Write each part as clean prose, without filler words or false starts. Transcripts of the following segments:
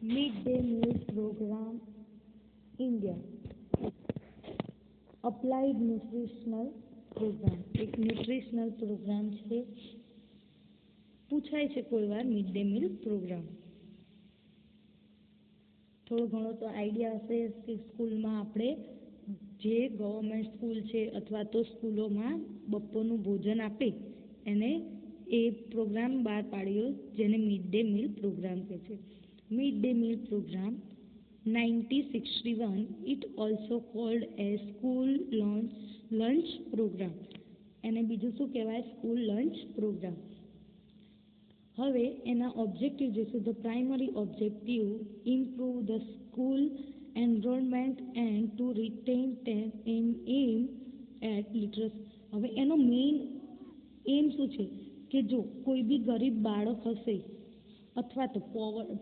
Mid day meal programme India applied nutritional programme એક nutritional programme છે. પૂછાય છે કોઈ વાર મિડ ડે મીલ પ્રોગ્રામ. થોડો ઘણો તો આઈડિયા હશે કે સ્કૂલમાં આપણે જે ગવર્મેન્ટ સ્કૂલ છે અથવા તો સ્કૂલોમાં બપોરનું ભોજન આપે એને એ પ્રોગ્રામ બહાર પાડ્યો જેને મિડ ડે મીલ પ્રોગ્રામ કહે છે. Mid day meal programme 1961 it also called a school lunch programme. એને બીજું શું કહેવાય? School lunch programme. હવે એના ઓબ્જેક્ટિવ જોઈશું. The primary objective improve the school enrolment and to retain aim at literacy. હવે એનો મેઇન એમ શું છે કે જો કોઈ બી ગરીબ બાળક હશે અથવા તો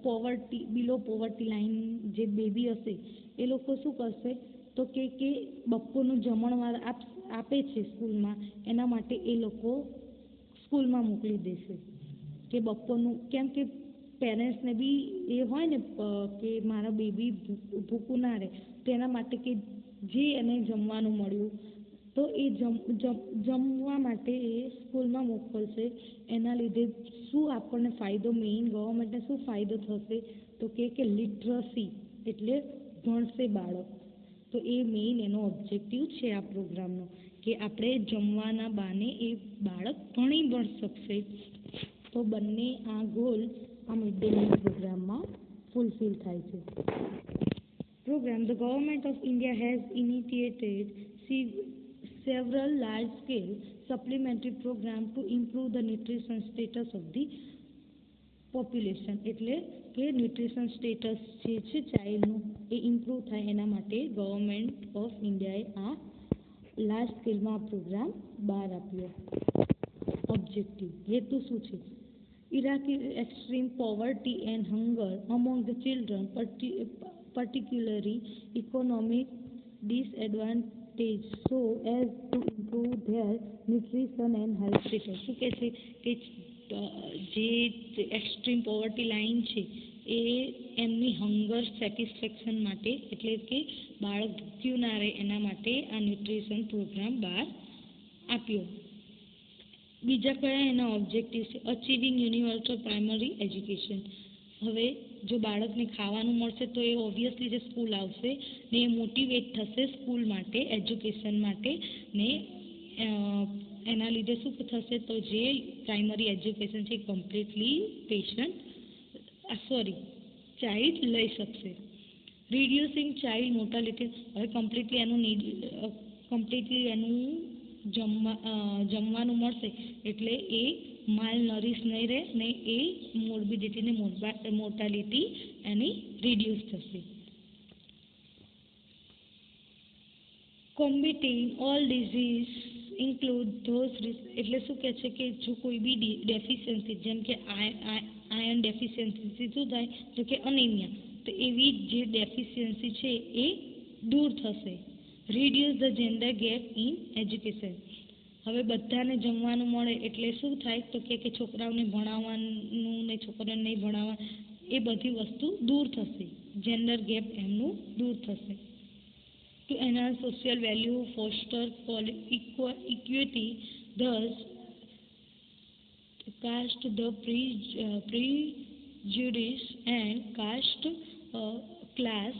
પોવર્ટી બિલો પોવર્ટી લાઇન જે બેબી હશે એ લોકો શું કરશે તો કે બપોરનું જમણવાર આપે છે સ્કૂલમાં, એના માટે એ લોકો સ્કૂલમાં મોકલી દેશે કે બપોરનું, કેમ કે પેરેન્ટ્સને બી એ હોય ને કે મારા બેબી ભૂખું ના રહે, તો એના માટે કે જે એને જમવાનું મળ્યું તો એ જમવા માટે એ સ્કૂલમાં મોકલશે. એના લીધે શું આપણને ફાયદો, મેઇન ગવર્મેન્ટને શું ફાયદો થશે તો કે લિટરસી એટલે ભણશે બાળક. તો એ મેઇન એનો ઓબ્જેક્ટિવ છે આ પ્રોગ્રામનો કે આપણે જમવાના બહાને એ બાળક ભણી શકશે. તો બંને આ ગોલ આ મિડ ડે મીલ પ્રોગ્રામમાં ફૂલફિલ થાય છે. Programme the government of India has initiated several large-scale supplementary programs to improve the nutrition status of the population. એટલે કે ન્યુટ્રિશન સ્ટેટસ જે છે ચાઇલ્ડનું એ ઇમ્પ્રૂવ થાય એના માટે ગવર્મેન્ટ ઓફ ઇન્ડિયાએ આ લાર્જ સ્કેલમાં આ પ્રોગ્રામ બહાર આપ્યો. ઓબ્જેક્ટિવ હેતુ શું છે? Extreme poverty and hunger among the children, particularly economic disadvantage, so as to improve their nutrition and health status. શું કહે છે કે જે એક્સ્ટ્રીમ પોવર્ટી લાઇન છે એ એમની હંગર સેટિસ્ફેક્શન માટે, એટલે કે બાળક ભૂખ્યું ના રહે એના માટે આ ન્યુટ્રિશન પ્રોગ્રામ બહાર આપ્યો. બીજા કયા એના ઓબ્જેક્ટિવ છે? Achieving universal primary education. હવે જો બાળકને ખાવાનું મળશે તો એ ઓબ્વિયસલી જે સ્કૂલ આવશે ને એ મોટિવેટ થશે સ્કૂલ માટે, એજ્યુકેશન માટે, ને એના લીધે શું થશે તો જે પ્રાઇમરી એજ્યુકેશન છે કમ્પ્લીટલી ચાઇલ્ડ લઈ શકશે. Reducing child mortality. હવે કમ્પ્લીટલી એનું જમવાનું મળશે એટલે એ માલ નરીશ નહીં રહે ને એ મોર્બિડિટી ને મોર્ટાલિટી એની રિડ્યુસ થશે. કોમ્બેટિંગ ઓલ ડિઝીઝ ઇન્ક્લુડ ધોઝ, એટલે શું કહે છે કે જો કોઈ બી ડેફિશિયન્સી, જેમ કે આયર્ન ડેફિશિયન્સી શું થાય તો કે અનિમિયા, તો એવી જે ડેફિશિયન્સી છે એ દૂર થશે. Reduce the gender gap in education. હવે બધાને જમવાનું મળે એટલે શું થાય તો કે છોકરાઓને ભણાવવાનું ને છોકરાઓને નહીં ભણાવવા, એ બધી વસ્તુ દૂર થશે. જેન્ડર ગેપ એમનું દૂર થશે. To enhance social value, foster equity, thus cast the prejudice and caste class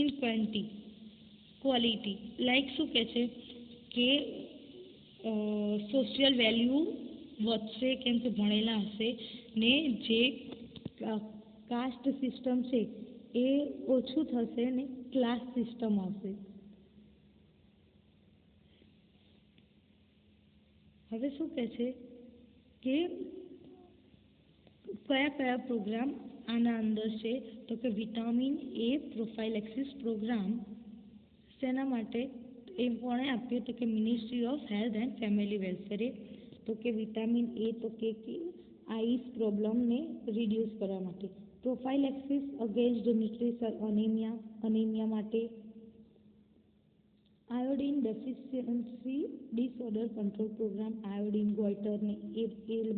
inequality. Like શું કહે છે કે સોશિયલ વેલ્યુ વધશે કેમ કે ભણેલા હશે ને જે કાસ્ટ સિસ્ટમ છે એ ઓછું થશે ને ક્લાસ સિસ્ટમ આવશે. હવે શું કહે છે કે કયા પ્રોગ્રામ આના અંદર છે તો કે વિટામિન એ પ્રોફાઇલેક્સિસ પ્રોગ્રામ શેના માટે એ કોણે આપ્યું તો કે ministry of health and family વેલફેરે. તો કે વિટામિન એ તો કે આઈસ પ્રોબ્લેમને રિડ્યુસ કરવા માટે. પ્રોફાઇલેક્સિસ અગેન્સ્ટ ન્યુટ્રિશનલ અનિમિયા માટે. Iodine deficiency disorder control programme, iodine goitre ને એ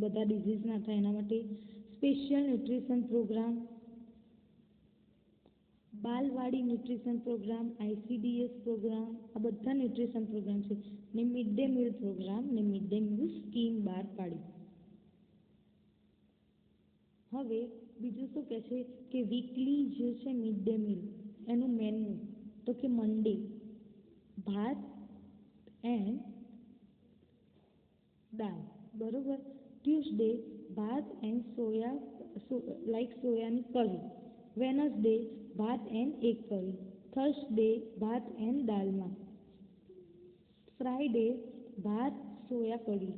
બધા ડિઝીઝ ના થાય એના માટે. સ્પેશિયલ ન્યુટ્રિશન પ્રોગ્રામ બાલવાડી ન્યુટ્રિશન પ્રોગ્રામ, ICDS પ્રોગ્રામ, આ બધા ન્યુટ્રિશન પ્રોગ્રામ છે ને મિડ ડે મીલ પ્રોગ્રામ ને મિડ ડે મીલ સ્કીમ બહાર પાડી. હવે બીજું શું કહે છે કે વીકલી જે છે મિડ ડે મીલ એનું મેન્યુ તો કે મંડે ભાત એન્ડ દાળ, બરોબર. ટ્યુઝડે ભાત એન્ડ સોયાની કરી. વેનસડે ભાત એન્ડ એગ કરી. થર્સડે ભાત એન્ડ દાલમાં. ફ્રાઈડે ભાત સોયા કઢી.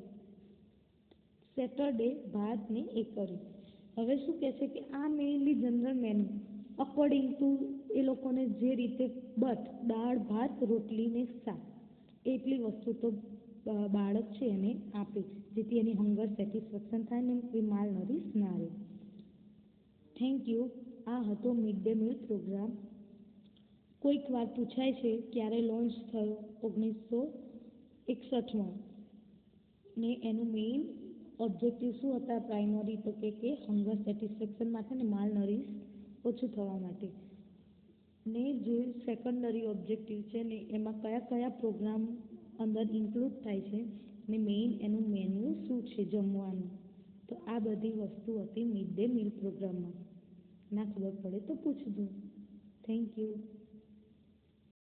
સેટરડે ભાત ને એગ કરી. હવે શું કહે છે કે આ mainly general menu according to એ લોકોને જે રીતે દાળ ભાત રોટલી ને શાક એટલી વસ્તુ તો બાળક છે એને આપે જેથી એની હંગર સેટિસ્ફેક્શન થાય ને એ માલ નરીશ ના રહે. Thank you. આ હતો મિડ ડે મીલ પ્રોગ્રામ. કોઈક વાર પૂછાય છે ક્યારે લોન્ચ થયો, 1961માં ને એનું મેઇન ઓબ્જેક્ટિવ શું હતા પ્રાઇમરી તો કે હંગર સેટિસ્ફેક્શન માટે ને માલ નરીશ ઓછું થવા માટે. ને જે સેકન્ડરી ઓબ્જેક્ટિવ છે ને એમાં કયા કયા પ્રોગ્રામ અંદર ઇન્ક્લુડ થાય છે ને મેઇન એનું મેન્યુ શું છે જમવાનું. તો આ બધી વસ્તુ હતી મિડ ડે મીલ પ્રોગ્રામમાં. ના ખબર પડે તો પૂછજો. Thank you.